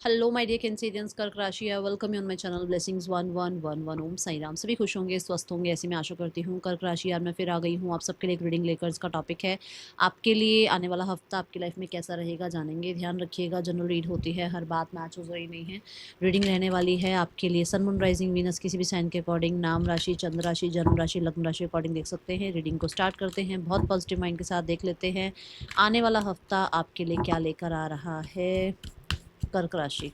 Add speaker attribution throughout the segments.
Speaker 1: Hello my dear Cancerians, कर्क राशि है। Welcome you on my channel blessings 1111। ओम साई राम। सभी खुश होंगे, स्वस्थ होंगे, ऐसी मैं आशा करती हूँ। कर्क राशि यार मैं फिर आ गई हूँ आप सबके लिए एक रीडिंग लेकर। इसका टॉपिक है आपके लिए आने वाला हफ्ता आपकी लाइफ में कैसा रहेगा, जानेंगे। ध्यान रखिएगा, जनरल रीड होती है, हर बात मैच हो रही नहीं है। रीडिंग रहने वाली है आपके लिए सन मून राइजिंग वीनस किसी भी साइन के अकॉर्डिंग, नाम राशि, चंद्र राशि, जन्म राशि, लग्न राशि अकॉर्डिंग देख सकते हैं। रीडिंग को स्टार्ट करते हैं, बहुत पॉजिटिव माइंड के साथ देख लेते हैं आने वाला हफ्ता आपके लिए क्या लेकर आ रहा है। कर्क राशि,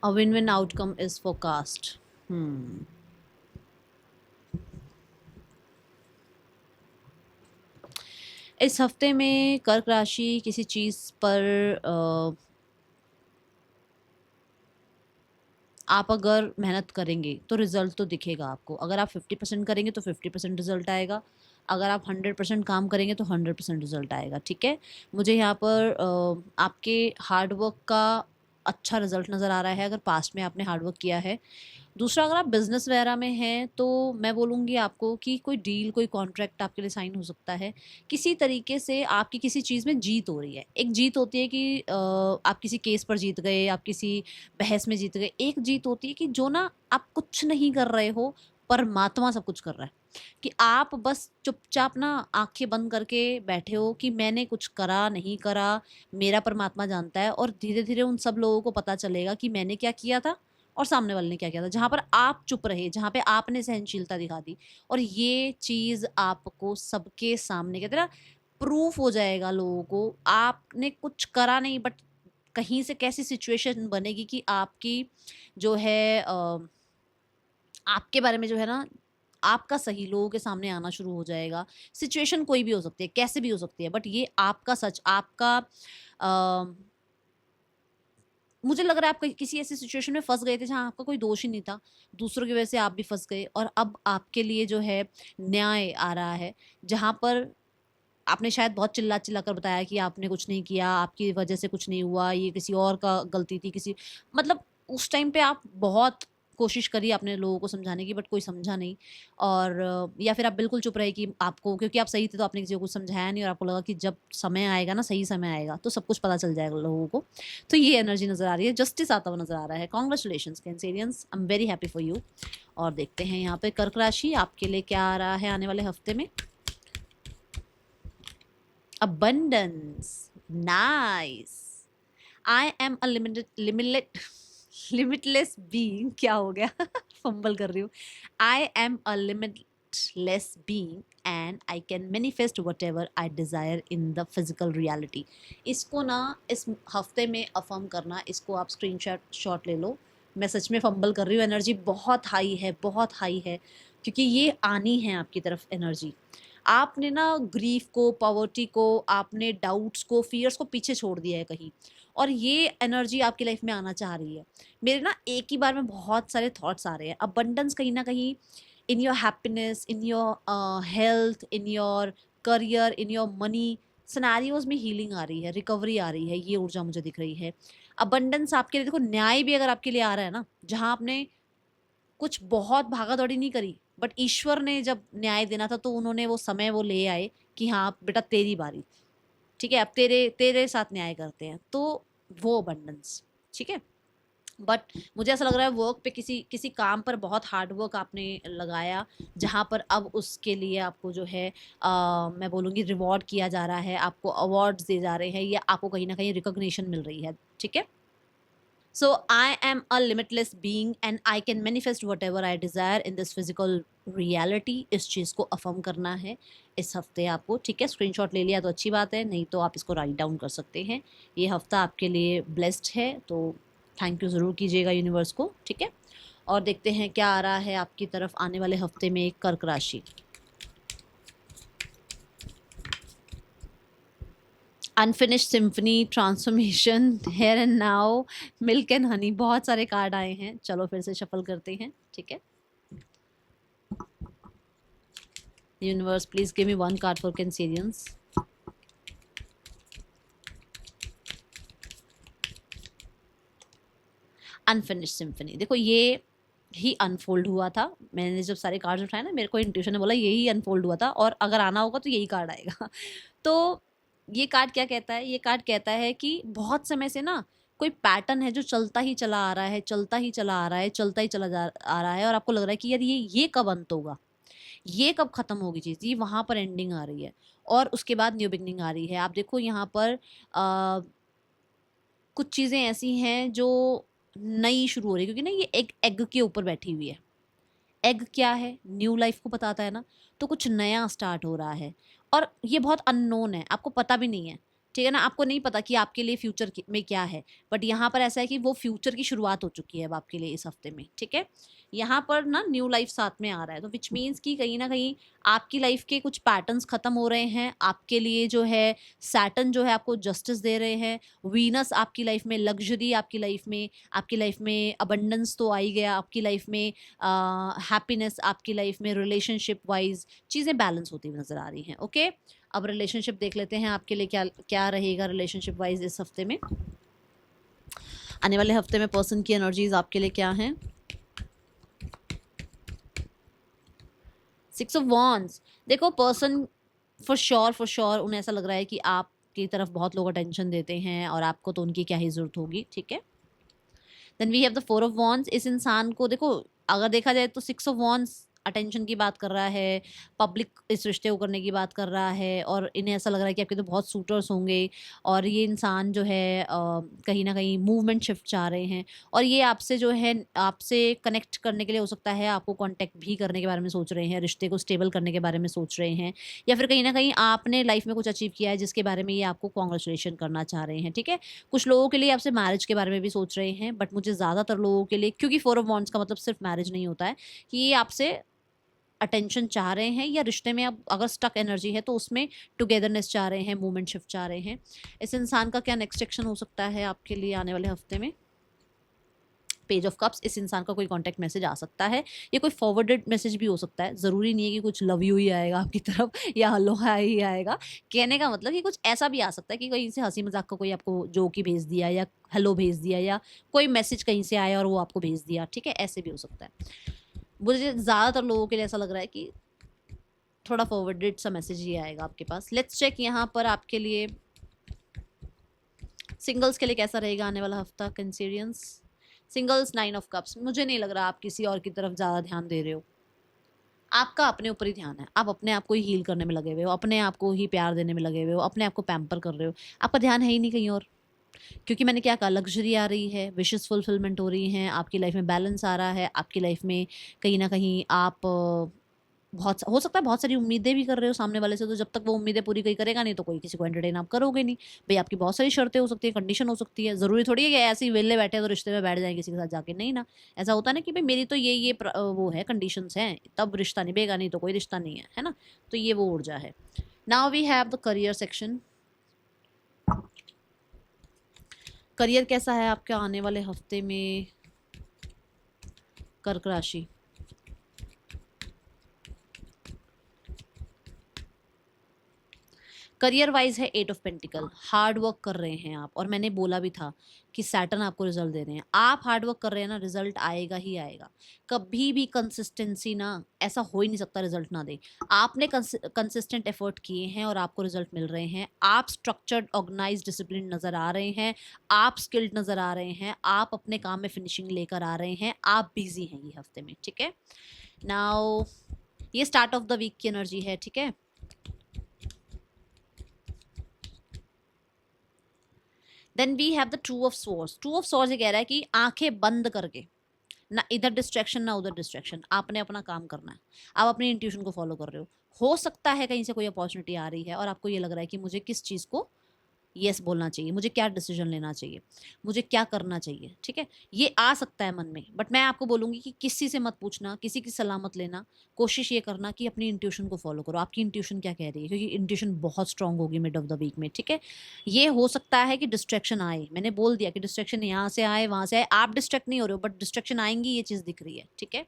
Speaker 1: a win-win outcome is forecast. इस हफ्ते में कर्क राशि किसी चीज़ पर आप अगर मेहनत करेंगे तो रिजल्ट तो दिखेगा आपको। अगर आप 50% करेंगे तो 50% रिजल्ट आएगा। अगर आप 100% काम करेंगे तो 100% रिजल्ट आएगा। ठीक है, मुझे यहाँ पर आपके हार्डवर्क का अच्छा रिजल्ट नज़र आ रहा है, अगर पास्ट में आपने हार्डवर्क किया है। दूसरा, अगर आप बिजनेस वगैरह में हैं तो मैं बोलूँगी आपको कि कोई डील, कोई कॉन्ट्रैक्ट आपके लिए साइन हो सकता है। किसी तरीके से आपकी किसी चीज़ में जीत हो रही है। एक जीत होती है कि आप किसी केस पर जीत गए, आप किसी बहस में जीत गए। एक जीत होती है कि जो ना आप कुछ नहीं कर रहे हो, परमात्मा सब कुछ कर रहा है। कि आप बस चुपचाप ना आँखें बंद करके बैठे हो कि मैंने कुछ करा, नहीं करा, मेरा परमात्मा जानता है। और धीरे-धीरे उन सब लोगों को पता चलेगा कि मैंने क्या किया था और सामने वाले ने क्या किया था। जहाँ पर आप चुप रहे, जहाँ पे आपने सहनशीलता दिखा दी, और ये चीज़ आपको सबके सामने कहते हैं ना, प्रूफ हो जाएगा लोगों को। आपने कुछ करा नहीं, बट कहीं से कैसी सिचुएशन बनेगी कि आपकी जो है आपके बारे में जो है ना, आपका सही लोगों के सामने आना शुरू हो जाएगा। सिचुएशन कोई भी हो सकती है, कैसे भी हो सकती है, बट ये आपका सच, आपका अ, मुझे लग रहा है आप कहीं किसी ऐसी सिचुएशन में फँस गए थे जहाँ आपका कोई दोष ही नहीं था। दूसरों की वजह से आप भी फँस गए, और अब आपके लिए जो है न्याय आ रहा है। जहाँ पर आपने शायद बहुत चिल्ला-चिल्ला कर बताया कि आपने कुछ नहीं किया, आपकी वजह से कुछ नहीं हुआ, ये किसी और का गलती थी, किसी मतलब उस टाइम पे आप बहुत कोशिश करी आपने लोगों को समझाने की, बट कोई समझा नहीं। और या फिर आप बिल्कुल चुप रहे कि आपको, क्योंकि आप सही थे तो आपने किसी को कुछ समझाया नहीं, और आपको लगा कि जब समय आएगा ना, सही समय आएगा तो सब कुछ पता चल जाएगा लोगों को। तो ये एनर्जी नज़र आ रही है, जस्टिस आता हुआ नज़र आ रहा है। Congratulations Cancerians, I am very happy for you. और देखते हैं यहाँ पे कर्क राशि आपके लिए क्या आ रहा है आने वाले हफ्ते में। abundance, nice, I am a limitless being। क्या हो गया फंबल कर रही हूँ। I am a limitless being and I can manifest whatever I desire in the physical reality। इसको ना इस हफ्ते में अफर्म करना, इसको आप शॉट ले लो। मैं सच में फंबल कर रही हूँ, एनर्जी बहुत हाई है, बहुत हाई है, क्योंकि ये आनी है आपकी तरफ एनर्जी। आपने ना ग्रीफ को, पॉवर्टी को, आपने डाउट्स को, फियर्स को पीछे छोड़ दिया है कहीं, और ये एनर्जी आपकी लाइफ में आना चाह रही है। मेरे ना एक ही बार में बहुत सारे थॉट्स आ रहे हैं। अबंडेंस कहीं ना कहीं in your happiness, in your health, in your career, in your money scenarios में हीलिंग आ रही है, रिकवरी आ रही है, ये ऊर्जा मुझे दिख रही है। अबंडेंस आपके लिए, देखो न्याय भी अगर आपके लिए आ रहा है ना, जहाँ आपने कुछ बहुत भागा-दौड़ी नहीं करी, बट ईश्वर ने जब न्याय देना था तो उन्होंने वो समय वो ले आए कि हाँ, बेटा तेरी बारी, ठीक है? अब तेरे तेरे साथ न्याय करते हैं। तो वो अबंडेंस, ठीक है? बट मुझे ऐसा लग रहा है वर्क पे किसी किसी काम पर बहुत हार्ड वर्क आपने लगाया, जहाँ पर अब उसके लिए आपको जो है मैं बोलूँगी रिवॉर्ड किया जा रहा है, आपको अवार्ड्स दिए जा रहे हैं, या आपको कहीं न कहीं रिकॉग्निशन मिल रही है, ठीक है? So I am a limitless being and I can manifest whatever I desire in this physical reality। इस चीज़ को अफर्म करना है इस हफ्ते आपको, ठीक है? स्क्रीनशॉट ले लिया तो अच्छी बात है, नहीं तो आप इसको राइट डाउन कर सकते हैं। ये हफ्ता आपके लिए ब्लेस्ड है, तो थैंक यू ज़रूर कीजिएगा यूनिवर्स को, ठीक है? और देखते हैं क्या आ रहा है आपकी तरफ आने वाले हफ्ते में कर्क राशि। Unfinished symphony, transformation, here and now, milk and honey, बहुत सारे कार्ड आए हैं। चलो फिर से शफल करते हैं, ठीक है? Universe please give me one card for Cancerians. Unfinished symphony, देखो ये ही अनफोल्ड हुआ था। मैंने जब सारे कार्ड्स उठाए ना, मेरे को इंट्यूशन ने बोला यही अनफोल्ड हुआ था और अगर आना होगा तो यही कार्ड आएगा। तो ये कार्ड क्या कहता है? ये कार्ड कहता है कि बहुत समय से ना कोई पैटर्न है जो चलता ही चला आ रहा है, चलता ही चला आ रहा है, चलता ही चला जा आ रहा है और आपको लग रहा है कि यार ये कब अंत होगा? ये कब खत्म होगी चीज़? ये वहाँ पर एंडिंग आ रही है और उसके बाद न्यू बिगिनिंग आ रही है। आप देखो यहाँ पर कुछ चीज़ें ऐसी हैं जो नई शुरू हो रही है, क्योंकि ना ये एग एग के ऊपर बैठी हुई है। एग क्या है? न्यू लाइफ को बताता है ना, तो कुछ नया स्टार्ट हो रहा है और ये बहुत अननोन है, आपको पता भी नहीं है, ठीक है ना? आपको नहीं पता कि आपके लिए फ्यूचर में क्या है, बट यहाँ पर ऐसा है कि वो फ्यूचर की शुरुआत हो चुकी है अब आपके लिए इस हफ्ते में, ठीक है? यहाँ पर ना न्यू लाइफ साथ में आ रहा है, तो विच मीन्स कि कहीं ना कहीं आपकी लाइफ के कुछ पैटर्न्स खत्म हो रहे हैं आपके लिए। जो है सैटर्न जो है आपको जस्टिस दे रहे हैं, वीनस आपकी लाइफ में लग्जरी, आपकी लाइफ में अबंडेंस तो आ ही गया, आपकी लाइफ में हैप्पीनेस, आपकी लाइफ में रिलेशनशिप वाइज चीज़ें बैलेंस होती हुई नज़र आ रही हैं। ओके, अब रिलेशनशिप देख लेते हैं आपके लिए क्या क्या रहेगा रिलेशनशिप वाइज इस हफ्ते में। आने वाले हफ्ते में पर्सन की एनर्जीज आपके लिए क्या हैं? 6 ऑफ वॉन्ड्स। देखो पर्सन फॉर श्योर उन्हें ऐसा लग रहा है कि आपकी तरफ बहुत लोग अटेंशन देते हैं और आपको तो उनकी क्या ही ज़रूरत होगी, ठीक है? Then we have the 4 of wands. इस इंसान को देखो, अगर देखा जाए तो 6 ऑफ वॉन्ड्स अटेंशन की बात कर रहा है, पब्लिक इस रिश्ते को करने की बात कर रहा है और इन्हें ऐसा लग रहा है कि आपके तो बहुत सूटर्स होंगे और ये इंसान जो है कहीं ना कहीं मूवमेंट शिफ्ट चाह रहे हैं और ये आपसे जो है आपसे कनेक्ट करने के लिए हो सकता है आपको कांटेक्ट भी करने के बारे में सोच रहे हैं, रिश्ते को स्टेबल करने के बारे में सोच रहे हैं, या फिर कहीं ना कहीं आपने लाइफ में कुछ अचीव किया है जिसके बारे में ये आपको कॉन्ग्रेचुलेशन करना चाह रहे हैं, ठीक है? कुछ लोगों के लिए आपसे मैरिज के बारे में भी सोच रहे हैं, बट मुझे ज़्यादातर लोगों के लिए, क्योंकि 4 ऑफ वॉन्ड्स का मतलब सिर्फ मैरिज नहीं होता है, कि ये आपसे अटेंशन चाह रहे हैं या रिश्ते में अब अगर स्टक एनर्जी है तो उसमें टुगेदरनेस चाह रहे हैं, मूवमेंट शिफ्ट चाह रहे हैं। इस इंसान का क्या नेक्स्ट एक्शन हो सकता है आपके लिए आने वाले हफ्ते में? Page of cups. इस इंसान का कोई कॉन्टैक्ट मैसेज आ सकता है, ये कोई फॉरवर्डेड मैसेज भी हो सकता है, ज़रूरी नहीं है कि कुछ लव यू ही आएगा आपकी तरफ या हेलो हाय ही आएगा। कहने का मतलब कि कुछ ऐसा भी आ सकता है कि कहीं से हंसी मजाक का कोई आपको जोक ही भेज दिया या हेलो भेज दिया या कोई मैसेज कहीं से आया और वो आपको भेज दिया, ठीक है? ऐसे भी हो सकता है। मुझे ज़्यादातर लोगों के लिए ऐसा लग रहा है कि थोड़ा फॉरवर्डेड सा मैसेज ही आएगा आपके पास। लेट्स चेक यहाँ पर आपके लिए सिंगल्स के लिए कैसा रहेगा आने वाला हफ्ता। कंसीरियंस सिंगल्स 9 ऑफ कप्स। मुझे नहीं लग रहा आप किसी और की तरफ ज़्यादा ध्यान दे रहे हो, आपका अपने ऊपर ही ध्यान है, आप अपने आप को ही हील करने में लगे हुए हो, अपने आप को ही प्यार देने में लगे हुए हो, अपने आप को पैम्पर कर रहे हो, आपका ध्यान है ही नहीं कहीं और। क्योंकि मैंने क्या कहा, लग्जरी आ रही है, विशेस फुलफिलमेंट हो रही हैं, आपकी लाइफ में बैलेंस आ रहा है, आपकी लाइफ में कहीं ना कहीं आप बहुत हो सकता है बहुत सारी उम्मीदें भी कर रहे हो सामने वाले से, तो जब तक वो उम्मीदें पूरी कोई करेगा नहीं तो कोई किसी को एंटरटेन आप करोगे नहीं। भाई आपकी बहुत सारी शर्तें हो सकती है, कंडीशन हो सकती है, ज़रूरी थोड़ी है कि ऐसे ही वेले बैठे तो रिश्ते में बैठ जाए किसी के साथ जाके, नहीं ना। ऐसा होता है ना कि भाई मेरी तो वो है, कंडीशंस हैं, तब रिश्ता निभेगा, नहीं तो कोई रिश्ता नहीं है ना। तो ये वो ऊर्जा है। Now we have the career section. Career कैसा है आपका आने वाले हफ्ते में? कर्क राशि। करियर वाइज है 8 ऑफ पेंटिकल। हार्ड वर्क कर रहे हैं आप, और मैंने बोला भी था कि सैटर्न आपको रिजल्ट दे रहे हैं, आप हार्ड वर्क कर रहे हैं ना, रिजल्ट आएगा ही आएगा। कभी भी कंसिस्टेंसी ना, ऐसा हो ही नहीं सकता रिजल्ट ना दे। आपने कंसिस्टेंट एफर्ट किए हैं और आपको रिजल्ट मिल रहे हैं। आप स्ट्रक्चर्ड, ऑर्गेनाइज, डिसिप्लिन नज़र आ रहे हैं, आप स्किल्ड नज़र आ रहे हैं, आप अपने काम में फिनिशिंग लेकर आ रहे हैं, आप बिजी हैं ये हफ्ते में, ठीक है? नाउ ये स्टार्ट ऑफ द वीक की एनर्जी है, ठीक है? Then we have the two of swords. Two of swords ये कह रहा है कि आंखें बंद करके, ना इधर डिस्ट्रैक्शन ना उधर डिस्ट्रैक्शन, आपने अपना काम करना है, आप अपनी इंट्यूशन को फॉलो कर रहे हो सकता है कहीं से कोई अपॉर्चुनिटी आ रही है और आपको ये लग रहा है कि मुझे किस चीज़ को यस बोलना चाहिए, मुझे क्या डिसीजन लेना चाहिए, मुझे क्या करना चाहिए, ठीक है? ये आ सकता है मन में, बट मैं आपको बोलूँगी कि किसी से मत पूछना, किसी की सलाह मत लेना। कोशिश ये करना कि अपनी इंट्यूशन को फॉलो करो, आपकी इंट्यूशन क्या कह रही है, क्योंकि इंट्यूशन बहुत स्ट्रांग होगी मिड ऑफ द वीक में, ठीक है? ये हो सकता है कि डिस्ट्रैक्शन आए, मैंने बोल दिया कि डिस्ट्रैक्शन यहाँ से आए वहाँ से आए, आप डिस्ट्रैक्ट नहीं हो रहे हो बट डिस्ट्रैक्शन आएंगी, ये चीज़ दिख रही है, ठीक है?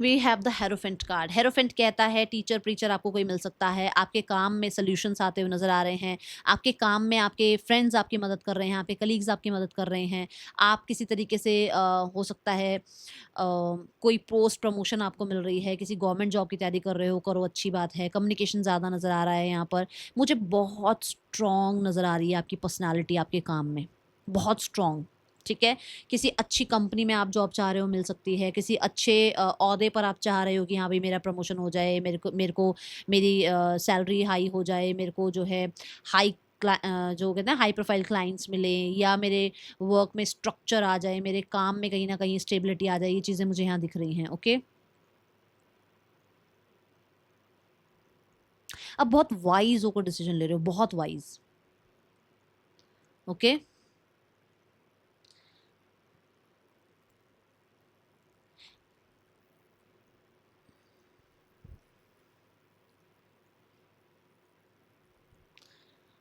Speaker 1: We have the hierophant card. Hierophant कहता है टीचर प्रीचर आपको कोई मिल सकता है, आपके काम में सोल्यूशंस आते हुए नजर आ रहे हैं, आपके काम में आपके फ्रेंड्स आपकी मदद कर रहे हैं, आपके कलीग्स आपकी मदद कर रहे हैं, आप किसी तरीके से हो सकता है कोई पोस्ट प्रमोशन आपको मिल रही है, किसी गवर्नमेंट जॉब की तैयारी कर रहे हो, करो, अच्छी बात है। कम्युनिकेशन ज़्यादा नज़र आ रहा है यहाँ पर, मुझे बहुत स्ट्रॉन्ग नज़र आ रही है आपकी पर्सनैलिटी आपके काम में, बहुत स्ट्रॉन्ग, ठीक है। किसी अच्छी कंपनी में आप जॉब चाह रहे हो, मिल सकती है। किसी अच्छे ओहदे पर आप चाह रहे हो कि हाँ भाई मेरा प्रमोशन हो जाए, मेरे को मेरी सैलरी हाई हो जाए, मेरे को जो है हाई जो कहते हैं हाई प्रोफाइल क्लाइंट्स मिले, या मेरे वर्क में स्ट्रक्चर आ जाए, मेरे काम में कहीं ना कहीं स्टेबिलिटी आ जाए, ये चीज़ें मुझे यहाँ दिख रही हैं। ओके, अब बहुत वाइज होकर डिसीजन ले रहे हो, बहुत वाइज। ओके,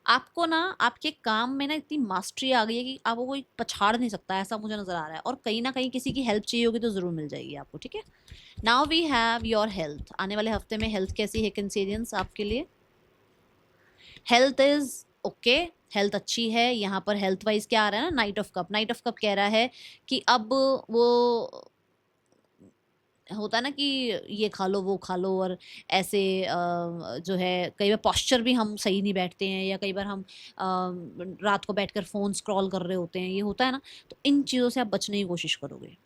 Speaker 1: आपको ना आपके काम में ना इतनी मास्टरी आ गई है कि आपको कोई पछाड़ नहीं सकता, ऐसा मुझे नजर आ रहा है। और कहीं ना कहीं किसी की हेल्प चाहिए होगी तो जरूर मिल जाएगी आपको, ठीक है। Now we have your health. आने वाले हफ्ते में हेल्थ कैसी है कैंसेरियंस आपके लिए? हेल्थ इज ओके, हेल्थ अच्छी है। यहाँ पर हेल्थ वाइज क्या आ रहा है ना, night of cup. Night of cup कह रहा है कि अब वो होता है ना कि ये खा लो वो खा लो, और ऐसे जो है कई बार पॉस्चर भी हम सही नहीं बैठते हैं, या कई बार हम रात को बैठकर फ़ोन स्क्रॉल कर रहे होते हैं, ये होता है ना। तो इन चीज़ों से आप बचने की कोशिश करोगे।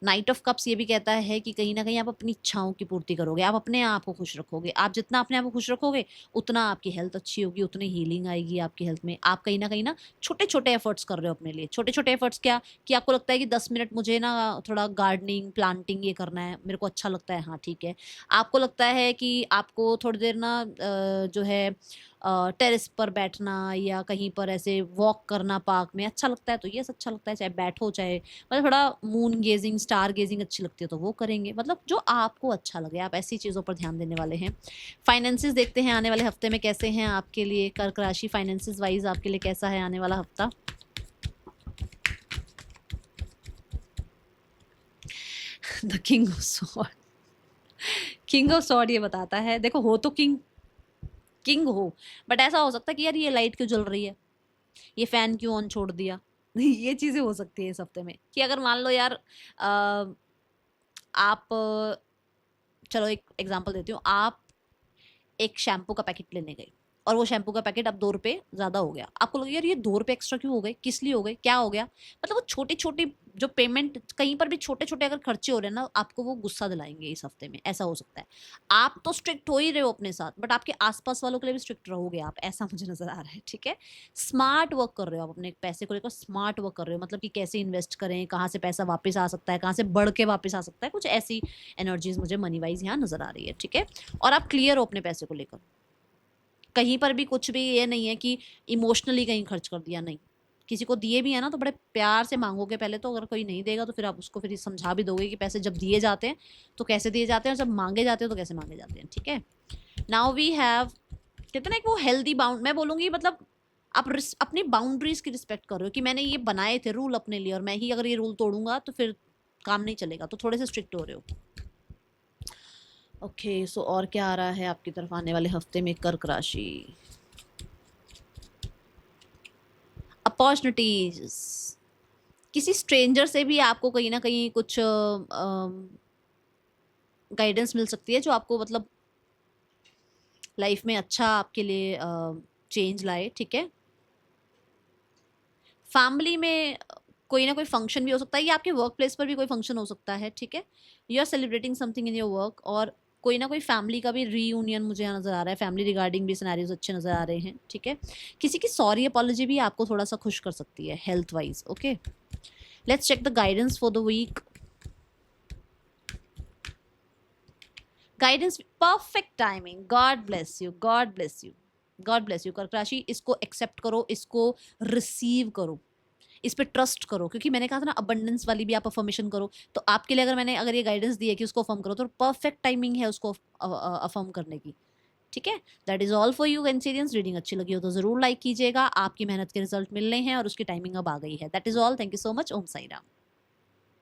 Speaker 1: नाइट ऑफ कप्स ये भी कहता है कि कहीं ना कहीं आप अपनी इच्छाओं की पूर्ति करोगे, आप अपने आप को खुश रखोगे। आप जितना अपने आप को खुश रखोगे उतना आपकी हेल्थ अच्छी होगी, उतनी हीलिंग आएगी आपकी हेल्थ में। आप कहीं ना छोटे छोटे एफर्ट्स कर रहे हो अपने लिए। छोटे छोटे एफर्ट्स क्या, कि आपको लगता है कि 10 मिनट मुझे ना थोड़ा गार्डनिंग प्लांटिंग ये करना है, मेरे को अच्छा लगता है, हाँ ठीक है। आपको लगता है कि आपको थोड़ी देर ना जो है टेरेस पर बैठना या कहीं पर ऐसे वॉक करना पार्क में अच्छा लगता है, तो ये अच्छा लगता है, चाहे बैठो चाहे मतलब थोड़ा मून गेजिंग स्टार गेजिंग अच्छी लगती है तो वो करेंगे। मतलब जो आपको अच्छा लगे, आप ऐसी चीज़ों पर ध्यान देने वाले हैं। फाइनेंसेस देखते हैं आने वाले हफ्ते में कैसे हैं आपके लिए। कर्क राशि फाइनेंसेस वाइज आपके लिए कैसा है आने वाला हफ्ता? The king of sword. King of sword ये बताता है, देखो हो तो किंग, किंग हो, बट ऐसा हो सकता है कि यार ये लाइट क्यों जल रही है, ये फैन क्यों ऑन छोड़ दिया। ये चीजें हो सकती है इस हफ्ते में, कि अगर मान लो यार आप चलो एक एग्जांपल देती हूँ। आप एक शैम्पू का पैकेट लेने गए, और वो शैम्पू का पैकेट अब 2 रुपये ज़्यादा हो गया। आपको लगे यार ये 2 रुपये एक्स्ट्रा क्यों हो गए, किस लिए हो गए, क्या हो गया। मतलब वो छोटी छोटी जो पेमेंट, कहीं पर भी छोटे छोटे अगर खर्चे हो रहे हैं ना, आपको वो गुस्सा दिलाएंगे इस हफ्ते में, ऐसा हो सकता है। आप तो स्ट्रिक्ट हो ही रहे हो अपने साथ, बट आपके आसपास वालों के लिए भी स्ट्रिक्ट रहोगे आप, ऐसा मुझे नजर आ रहा है, ठीक है। स्मार्ट वर्क कर रहे हो आप अपने पैसे को लेकर, स्मार्ट वर्क कर रहे हो, मतलब कि कैसे इन्वेस्ट करें, कहाँ से पैसा वापस आ सकता है, कहाँ से बढ़ के वापस आ सकता है, कुछ ऐसी एनर्जीज मुझे मनी वाइज यहाँ नजर आ रही है, ठीक है। और आप क्लियर हो अपने पैसे को लेकर, कहीं पर भी कुछ भी ये नहीं है कि इमोशनली कहीं खर्च कर दिया, नहीं। किसी को दिए भी है ना तो बड़े प्यार से मांगोगे पहले तो, अगर कोई नहीं देगा तो फिर आप उसको फिर समझा भी दोगे कि पैसे जब दिए जाते हैं तो कैसे दिए जाते हैं, और जब मांगे जाते हैं तो कैसे मांगे जाते हैं, ठीक है। नाउ वी हैव, कहते ना एक वो हेल्दी बाउंड, मैं बोलूंगी मतलब आप अपनी बाउंड्रीज की रिस्पेक्ट कर रहे हो, कि मैंने ये बनाए थे रूल अपने लिए, और मैं ही अगर ये रूल तोड़ूंगा तो फिर काम नहीं चलेगा, तो थोड़े से स्ट्रिक्ट हो रहे हो। ओके सो और क्या आ रहा है आपकी तरफ आने वाले हफ्ते में कर्क राशि? अपॉर्चुनिटीज, किसी स्ट्रेंजर से भी आपको कहीं ना कहीं कुछ गाइडेंस मिल सकती है, जो आपको मतलब लाइफ में अच्छा आपके लिए चेंज लाए, ठीक है। फैमिली में कोई ना कोई फंक्शन भी हो सकता है, या आपके वर्क प्लेस पर भी कोई फंक्शन हो सकता है, ठीक है। You are celebrating something in your work, और कोई ना कोई फैमिली का भी रीयूनियन मुझे यहाँ नजर आ रहा है, फैमिली रिगार्डिंग भी सिनेरियोज अच्छे नजर आ रहे हैं, ठीक है। किसी की सॉरी अपॉलॉजी भी आपको थोड़ा सा खुश कर सकती है health wise. Okay, let's check the guidance for the week. Guidance, perfect timing, God bless you, God bless you, God bless you. कर्क राशि, इसको एक्सेप्ट करो, इसको रिसीव करो, इस पे ट्रस्ट करो, क्योंकि मैंने कहा था ना अबंडेंस वाली भी आप अफर्मेशन करो, तो आपके लिए अगर मैंने अगर ये गाइडेंस दी है कि उसको अफर्म करो, तो परफेक्ट टाइमिंग है उसको अफर्म करने की, ठीक है। That is all for you Cancerians. Reading अच्छी लगी हो तो जरूर लाइक कीजिएगा, आपकी मेहनत के रिजल्ट मिल रहे हैं और उसकी टाइमिंग अब आ गई है। That is all, thank you so much, Om Sai Ram.